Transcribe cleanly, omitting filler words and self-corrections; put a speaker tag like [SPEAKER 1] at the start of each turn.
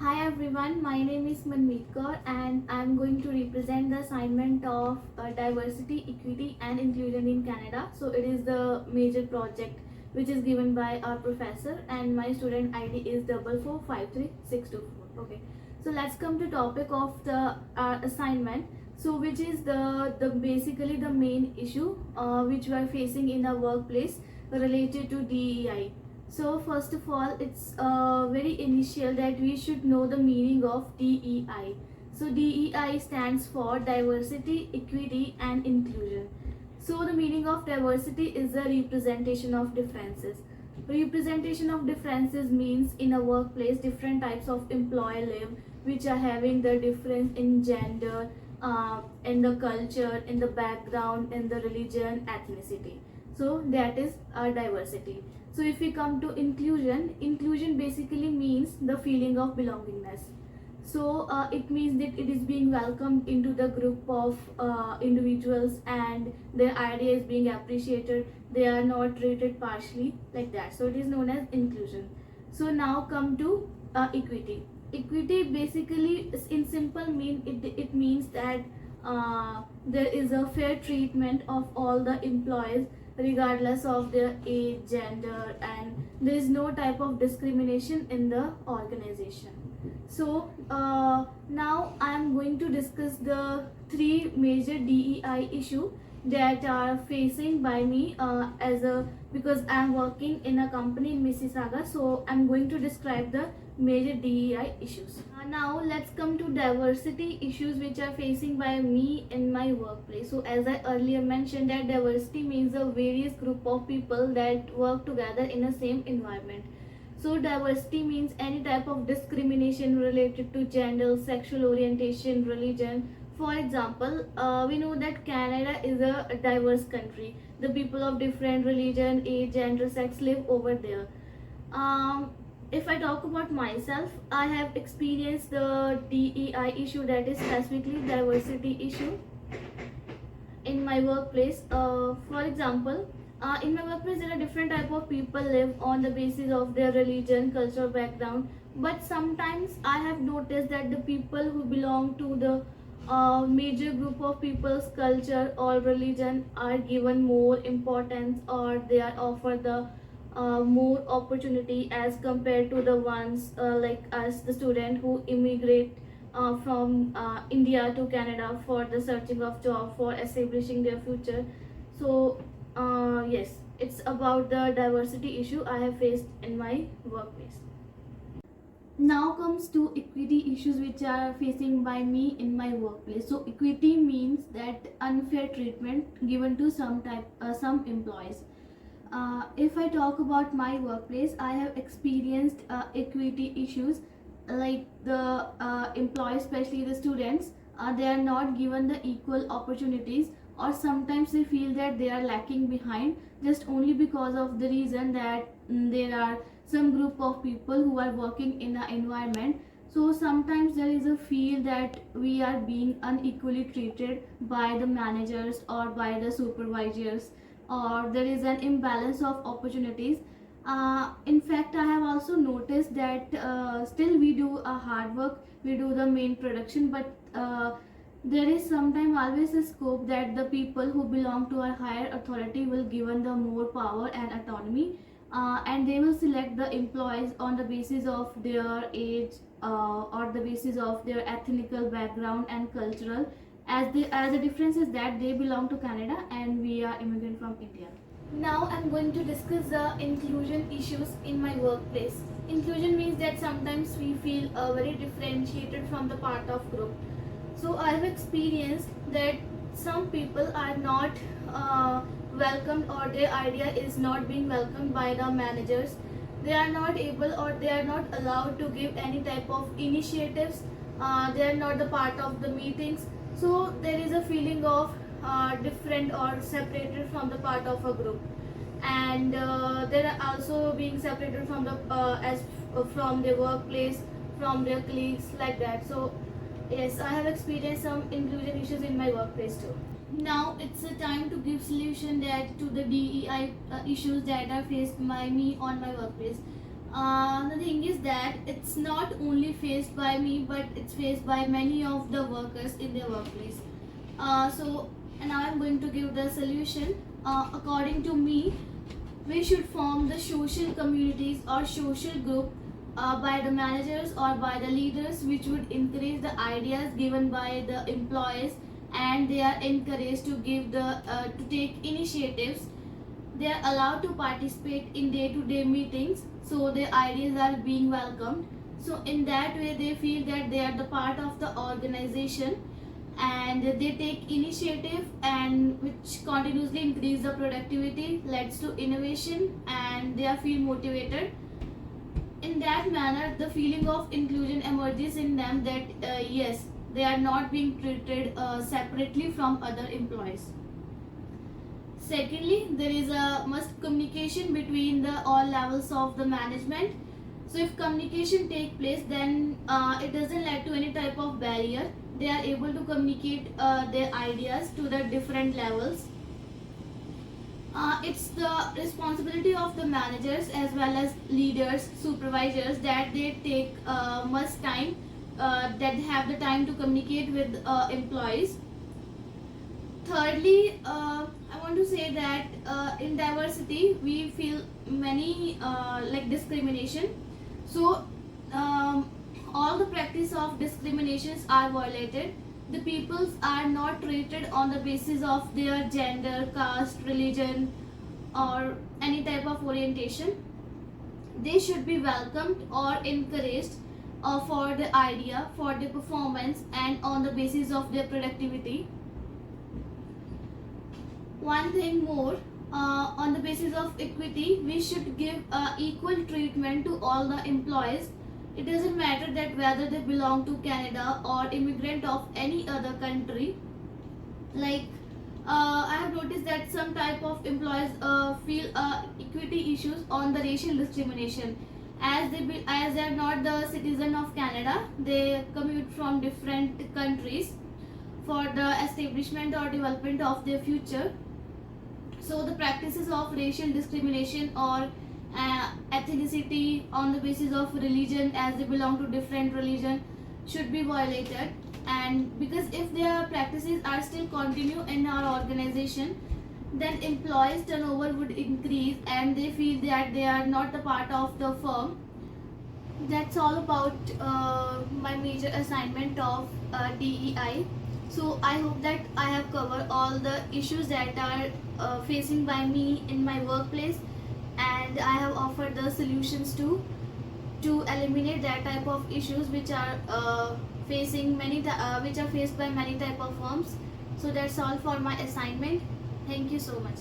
[SPEAKER 1] Hi everyone, my name is Manmeet Kaur and I'm going to represent the assignment of diversity, equity and inclusion in Canada. So it is the major project which is given by our professor and my student ID is 4453624. Okay, so let's come to topic of the assignment. So which is the basically the main issue which we are facing in the workplace related to DEI. So first of all, it's very initial that we should know the meaning of DEI. So DEI stands for diversity, equity and inclusion. So the meaning of diversity is the representation of differences. Representation of differences means in a workplace different types of employee live which are having the difference in gender, in the culture, in the background, in the religion, ethnicity. So that is diversity. So if we come to inclusion, inclusion basically means the feeling of belongingness. So it means that it is being welcomed into the group of individuals and their idea is being appreciated. They are not treated partially like that. So it is known as inclusion. So now come to equity. Equity basically in simple it means that there is a fair treatment of all the employees regardless of their age, gender, and there is no type of discrimination in the organization. So now I am going to discuss the three major DEI issue that are facing by me because I am working in a company in Mississauga. So I am going to describe the major DEI issues. Now let's come to diversity issues which are facing by me in my workplace. So as I earlier mentioned that diversity means a various group of people that work together in a same environment. So diversity means any type of discrimination related to gender, sexual orientation, religion. For example, we know that Canada is a diverse country. The people of different religion, age, gender, sex live over there. If I talk about myself, I have experienced the DEI issue, that is specifically diversity issue in my workplace. For example, in my workplace there are different type of people live on the basis of their religion, cultural background. But sometimes I have noticed that the people who belong to the major group of people's culture or religion are given more importance, or they are offered the more opportunity as compared to the ones like us, the student who immigrate from India to Canada for the searching of job, for establishing their future. So yes, it's about the diversity issue I have faced in my workplace. Now comes to equity issues which are facing by me in my workplace. So equity means that unfair treatment given to some employees. If I talk about my workplace, I have experienced equity issues like the employees, especially the students, they are not given the equal opportunities, or sometimes they feel that they are lacking behind just only because of the reason that there are some group of people who are working in an environment. So sometimes there is a feel that we are being unequally treated by the managers or by the supervisors, or there is an imbalance of opportunities. In fact, I have also noticed that still we do a hard work, we do the main production, but there is sometimes always a scope that the people who belong to a higher authority will given the more power and autonomy, and they will select the employees on the basis of their age or the basis of their ethnical background and cultural, as the difference is that they belong to Canada and we are immigrant from India. Now I'm going to discuss the inclusion issues in my workplace. Inclusion means that sometimes we feel very differentiated from the part of group. So I've experienced that some people are not welcomed, or their idea is not being welcomed by the managers. They are not able, or they are not allowed to give any type of initiatives. They are not the part of the meetings. So there is a feeling of different or separated from the part of a group, and they are also being separated from the from their workplace, from their colleagues, like that. So yes, I have experienced some inclusion issues in my workplace too. Now it's a time to give solution that to the DEI issues that are faced by me on my workplace. The thing is that it's not only faced by me, but it's faced by many of the workers in their workplace. So now I'm going to give the solution. According to me, we should form the social communities or social group by the managers or by the leaders, which would encourage the ideas given by the employees, and they are encouraged to give the to take initiatives. They are allowed to participate in day-to-day meetings, so their ideas are being welcomed. So in that way they feel that they are the part of the organization, and they take initiative, and which continuously increase the productivity, leads to innovation, and they are feel motivated. In that manner, the feeling of inclusion emerges in them, that yes, they are not being treated separately from other employees. Secondly, there is a must communication between the all levels of the management. So if communication take place, then it doesn't lead to any type of barrier. They are able to communicate their ideas to the different levels. It's the responsibility of the managers as well as leaders, supervisors, that they take much time, that they have the time to communicate with employees. Thirdly, I want to say that in diversity we feel many like discrimination. So all the practice of discriminations are violated. The peoples are not treated on the basis of their gender, caste, religion, or any type of orientation. They should be welcomed or encouraged for the idea, for the performance, and on the basis of their productivity. One thing more, on the basis of equity, we should give equal treatment to all the employees. It doesn't matter that whether they belong to Canada or immigrant of any other country. Like I have noticed that some type of employees feel equity issues on the racial discrimination, as they are not the citizen of Canada. They commute from different countries for the establishment or development of their future. So the practices of racial discrimination or ethnicity on the basis of religion, as they belong to different religion, should be violated. And because if their practices are still continue in our organization, then employees turnover would increase, and they feel that they are not a part of the firm. That's all about my major assignment of DEI. So I hope that I have covered all the issues that are facing by me in my workplace, and I have offered the solutions to eliminate that type of issues which are which are faced by many type of firms. So that's all for my assignment. Thank you so much.